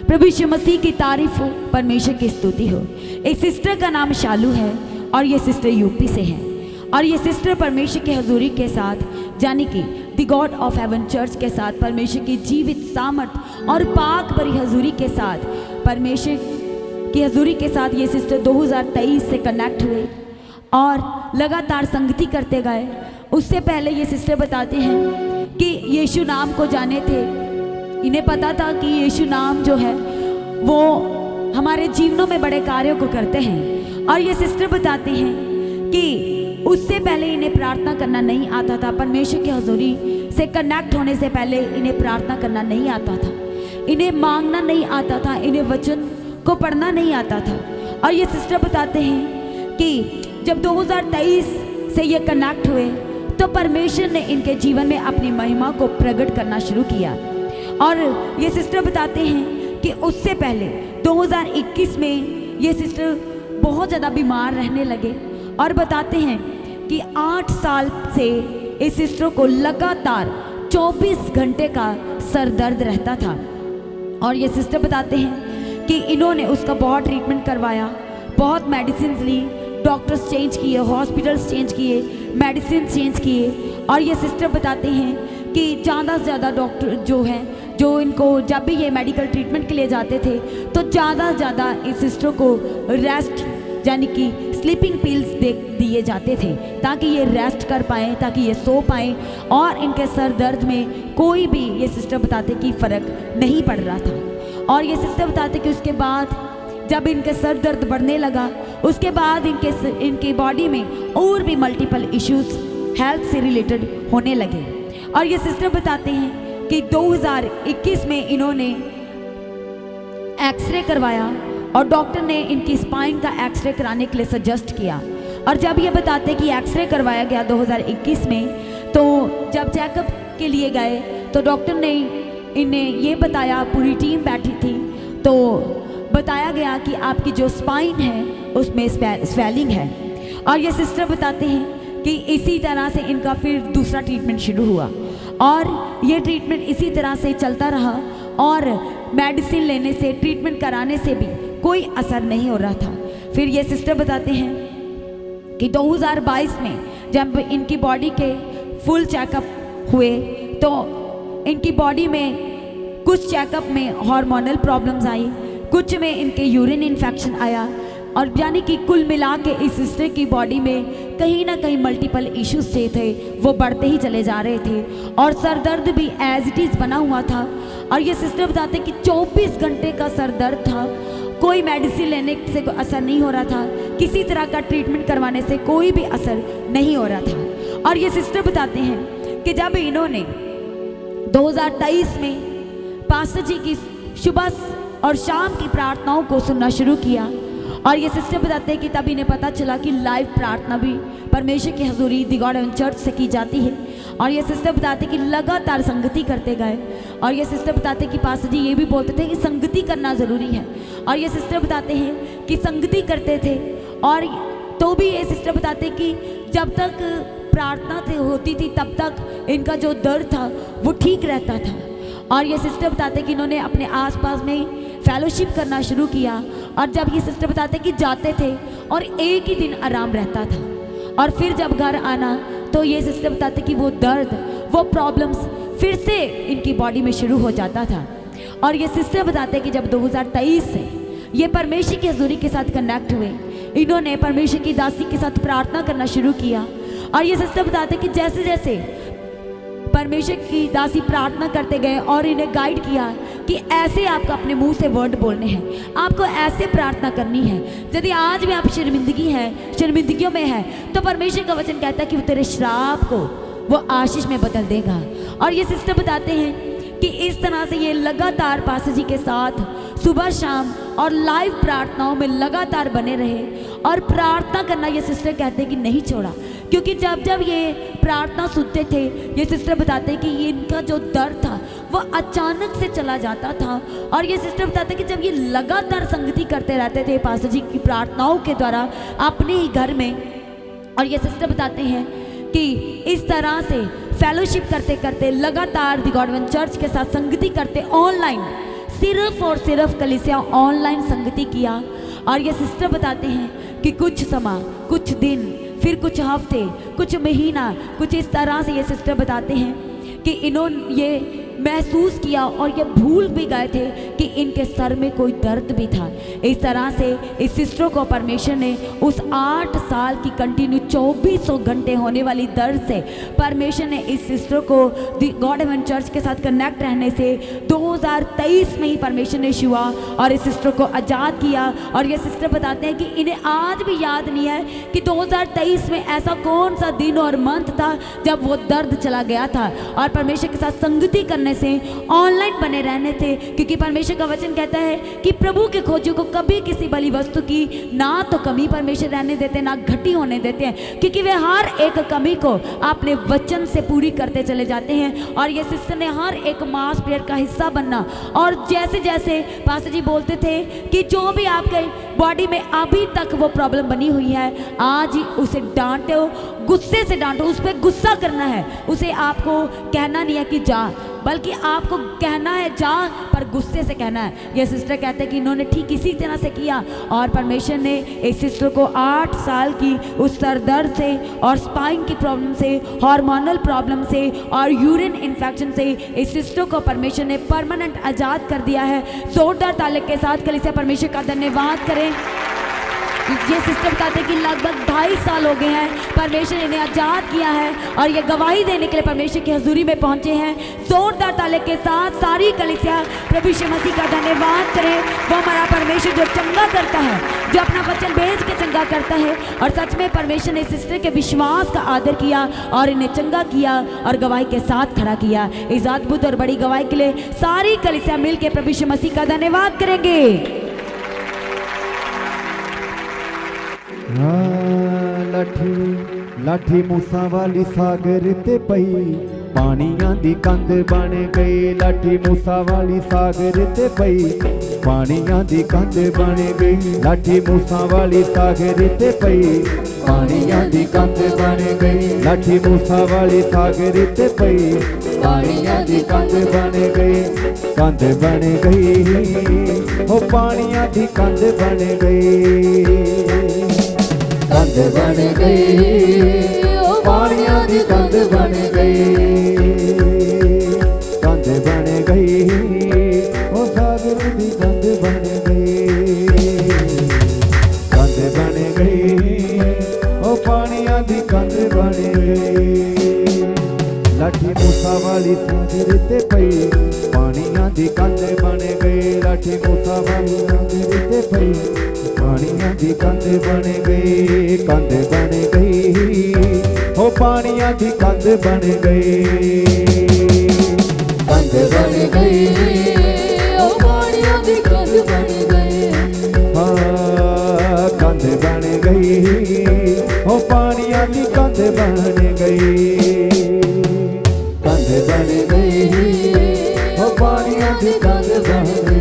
प्रभु यीशु मसीह की तारीफ हो, परमेश्वर की स्तुति हो। एक सिस्टर का नाम शालू है और ये सिस्टर यूपी से है और ये सिस्टर परमेश्वर की हजूरी के साथ, यानी कि the God of haven church के साथ, परमेश्वर की जीवित सामर्थ और पाक भरी हजूरी के साथ, परमेश्वर की हजूरी के साथ ये सिस्टर 2023 से कनेक्ट हुए और लगातार संगति करते गए। उससे पहले ये सिस्टर बताते हैं कि यीशु नाम को जाने थे, इन्हें पता था कि यीशु नाम जो है वो हमारे जीवनों में बड़े कार्यों को करते हैं। और ये सिस्टर बताते हैं कि उससे पहले इन्हें प्रार्थना करना नहीं आता था, परमेश्वर की हजूरी से कनेक्ट होने से पहले इन्हें प्रार्थना करना नहीं आता था, इन्हें मांगना नहीं आता था, इन्हें वचन को पढ़ना नहीं आता था। और ये सिस्टर बताते हैं कि जब 2023 से ये कनेक्ट हुए तो परमेश्वर ने इनके जीवन में अपनी महिमा को प्रकट करना शुरू किया। और ये सिस्टर बताते हैं कि उससे पहले 2021 में ये सिस्टर बहुत ज़्यादा बीमार रहने लगे और बताते हैं कि 8 साल से इस सिस्टर को लगातार 24 घंटे का सर दर्द रहता था। और ये सिस्टर बताते हैं कि इन्होंने उसका बहुत ट्रीटमेंट करवाया, बहुत मेडिसिन ली, डॉक्टर्स चेंज किए, हॉस्पिटल्स चेंज किए, मेडिसिन चेंज किए। और ये सिस्टर बताते हैं कि ज़्यादा से ज़्यादा डॉक्टर जो हैं, जो इनको जब भी ये मेडिकल ट्रीटमेंट के लिए जाते थे तो ज़्यादा से ज़्यादा इस सिस्टर को रेस्ट यानी कि स्लीपिंग पिल्स दिए जाते थे ताकि ये रेस्ट कर पाएँ, ताकि ये सो पाएँ और इनके सर दर्द में कोई भी, ये सिस्टर बताते कि फ़र्क नहीं पड़ रहा था। और ये सिस्टर बताते कि उसके बाद जब इनके सर दर्द बढ़ने लगा, उसके बाद इनके बॉडी में और भी मल्टीपल इश्यूज हेल्थ से रिलेटेड होने लगे। और ये सिस्टर बताते हैं कि 2021 में इन्होंने एक्सरे करवाया और डॉक्टर ने इनकी स्पाइन का एक्सरे कराने के लिए सजेस्ट किया। और जब ये बताते कि एक्सरे करवाया गया 2021 में, तो जब चेकअप के लिए गए तो डॉक्टर ने इन्हें ये बताया, पूरी टीम बैठी थी, तो बताया गया कि आपकी जो स्पाइन है उसमें स्वेलिंग है। और ये सिस्टर बताते हैं कि इसी तरह से इनका फिर दूसरा ट्रीटमेंट शुरू हुआ और ये ट्रीटमेंट इसी तरह से चलता रहा और मेडिसिन लेने से, ट्रीटमेंट कराने से भी कोई असर नहीं हो रहा था। फिर ये सिस्टर बताते हैं कि 2022 में जब इनकी बॉडी के फुल चेकअप हुए तो इनकी बॉडी में कुछ चेकअप में हार्मोनल प्रॉब्लम्स आई, कुछ में इनके यूरिन इन्फेक्शन आया और यानी कि कुल मिला के इस सिस्टर की बॉडी में कहीं ना कहीं मल्टीपल इश्यूज जो थे वो बढ़ते ही चले जा रहे थे और सर दर्द भी एज इट इज़ बना हुआ था। और ये सिस्टर बताते कि 24 घंटे का सर दर्द था, कोई मेडिसिन लेने से कोई असर नहीं हो रहा था, किसी तरह का ट्रीटमेंट करवाने से कोई भी असर नहीं हो रहा था। और ये सिस्टर बताते हैं कि जब इन्होंने 2023 में पास्टर जी की सुबह और शाम की प्रार्थनाओं को सुनना शुरू किया और ये सिस्टर बताते हैं कि तब इन्हें पता चला कि लाइव प्रार्थना भी परमेश्वर की हजूरी द गॉड हेवन चर्च से की जाती है। और ये सिस्टर बताते कि लगातार संगति करते गए और ये सिस्टर बताते कि पास्टर जी ये भी बोलते थे कि संगति करना ज़रूरी है। और ये सिस्टर बताते हैं कि संगति करते थे और तो भी ये सिस्टर बताते कि जब तक प्रार्थना होती थी तब तक इनका जो दर्द था वो ठीक रहता था। और ये सिस्टर बताते कि इन्होंने अपने आसपास में फेलोशिप करना शुरू किया और जब ये सिस्टर बताते कि जाते थे और एक ही दिन आराम रहता था और फिर जब घर आना तो ये सिस्टर बताते कि वो दर्द, वो प्रॉब्लम्स फिर से इनकी बॉडी में शुरू हो जाता था। और ये सिस्टर बताते कि जब 2023 से ये परमेश्वर की हजूरी के साथ कनेक्ट हुए, इन्होंने परमेश्वर की दासी के साथ प्रार्थना करना शुरू किया। और ये सिस्टर बताते कि जैसे जैसे परमेश्वर की दासी प्रार्थना करते गए और इन्हें गाइड किया कि ऐसे आपको अपने मुंह से वर्ड बोलने हैं, आपको ऐसे प्रार्थना करनी है। यदि आज भी आप शर्मिंदगियों में है तो परमेश्वर का वचन कहता है कि वो तेरे श्राप को वो आशीष में बदल देगा। और ये सिस्टर बताते हैं कि इस तरह से ये लगातार पास्टर जी के साथ सुबह शाम और लाइव प्रार्थनाओं में लगातार बने रहे और प्रार्थना करना ये सिस्टर कहते हैं कि नहीं छोड़ा, क्योंकि जब जब ये प्रार्थना सुनते थे ये सिस्टर बताते हैं कि ये इनका जो दर्द था वो अचानक से चला जाता था। और ये सिस्टर बताते हैं कि जब ये लगातार संगति करते रहते थे पास्टर जी की प्रार्थनाओं के द्वारा अपने ही घर में, और ये सिस्टर बताते हैं कि इस तरह से फेलोशिप करते करते लगातार द गॉड हेवन चर्च के साथ संगति करते ऑनलाइन सिर्फ और सिर्फ कलीसिया ऑनलाइन संगति किया। और ये सिस्टर बताते हैं कि कुछ समय, कुछ दिन, फिर कुछ हफ्ते, कुछ महीना, कुछ इस तरह से ये सिस्टर बताते हैं कि इन्होंने ये महसूस किया और ये भूल भी गए थे कि इनके सर में कोई दर्द भी था। इस तरह से इस सिस्टर को परमेश्वर ने उस 8 साल की कंटिन्यू 2400 घंटे होने वाली दर्द से परमेश्वर ने इस सिस्टर को गॉड हेवन चर्च के साथ कनेक्ट रहने से 2023 में ही परमेश्वर ने छुआ और इस सिस्टर को आज़ाद किया। और ये सिस्टर बताते हैं कि इन्हें आज भी याद नहीं है कि 2023 में ऐसा कौन सा दिन और मंथ था जब वो दर्द चला गया था। और परमेश्वर के साथ संगति करने से, ऑनलाइन बने रहने थे, क्योंकि परमेश्वर का वचन कहता है कि प्रभु के खोजियों को कभी किसी बलि वस्तु की ना तो कमी परमेश्वर रहने देते, ना घटी होने देते हैं, क्योंकि वे हर एक कमी को अपने वचन से पूरी करते चले जाते हैं। और ये सिस्टर ने हर एक मास प्रेयर का हिस्सा बनना। और जैसे जैसे पास्टर जी बोलते थे कि जो भी आपके बॉडी में अभी तक वो प्रॉब्लम बनी हुई है, आज ही उसे डांटो, गुस्से से डांटो, उस पर गुस्सा करना है। उसे आपको कहना नहीं है कि जा, बल्कि आपको कहना है जा, पर गुस्से से कहना है। ये सिस्टर कहते हैं कि इन्होंने ठीक इसी तरह से किया और परमेश्वर ने इस सिस्टर को 8 साल की उस सर दर्द से और स्पाइन की प्रॉब्लम से, हार्मोनल प्रॉब्लम से और यूरिन इन्फेक्शन से इस सिस्टर को परमेश्वर ने परमानेंट आज़ाद कर दिया है। जोरदार ताली के साथ कलीसिया परमेश्वर का धन्यवाद करें। ये सिस्टर बताते हैं कि लगभग 2.5 साल हो गए हैं परमेश्वर ने इन्हें आज़ाद किया है और ये गवाही देने के लिए परमेश्वर की हजूरी में पहुंचे हैं। जोरदार ताली के साथ सारी कलीसिया प्रभु यीशु मसीह का धन्यवाद करें। वो हमारा परमेश्वर जो चंगा करता है, जो अपना वचन भेज के चंगा करता है। और सच में परमेश्वर ने सिस्टर के विश्वास का आदर किया और इन्हें चंगा किया और गवाही के साथ खड़ा किया। इस अद्भुत और बड़ी गवाही के लिए सारी कलीसिया मिल के प्रभु यीशु मसीह का धन्यवाद करेंगे। लाठी लाठी मूसा वाली सागर ते पई, पानियां दी कंध बन गई। लाठी मूसा वाली सागर ते पई, पानियां दी कंध बन गई। लाठी मूसा वाली सागर ते पई, पानियां दी कंध बन गई। लाठी मूसा वाली सागर ते पई, पानियां दी कंध बन गई। कंध बन गई, ओ पानियां दी कंध बन गई। कंध बन गई, ओ पानियां दी कंध बन गई। कंध बन गई, ओ सागर दी कंध बन गई। कंध बन गई, ओ पानियां दी कंध बन गई। लाठी मूसा वाली सागर ते पई, पानियां दी कंध बन गई। लाठी मूसा वाली सागर ते पई, पानियां दी कंध बन गई। कंध बन गई, ओ पानियां दी कंध बन गई। कंध बन गई, ओ पानियां दी कंध बन गई। हाँ, कंध बन गई, ओ पानियां दी कंध बन गई। कंध बन गई, ओ पानियां दी कंध बन गई।